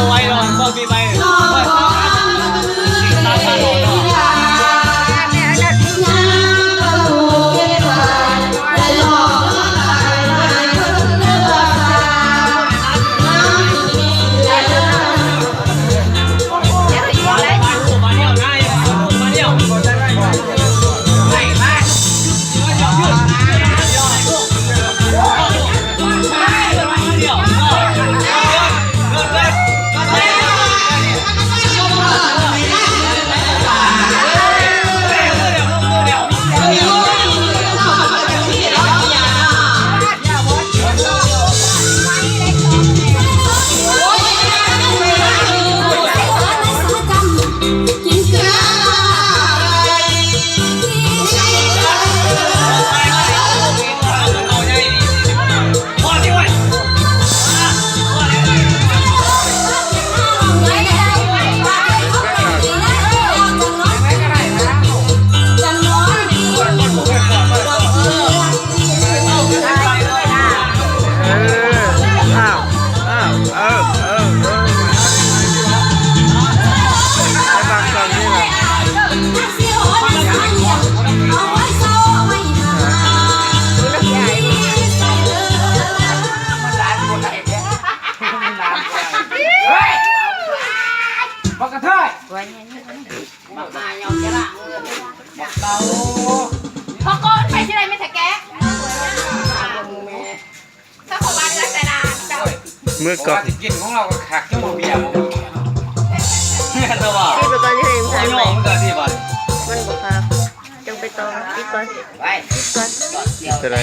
ไว้หน่อยบอกพี่ไปตาตาหล่อเนาะบักกระเทยบักมาเอาจะละบักเตาพอโกนไปที่ไรไม่แท้แกถ้าขอบ้านรักแต่ละเจ้ามือกอบกินของเราก็ขักจังหวะเบียร์เนี่ยตัวบ่ที่ประกอบที่ไหนมัน ไอ้น้องมันก็ที่บ่มันบอกครับจงไปต่อปิดก่อนปิดก่อน จะได้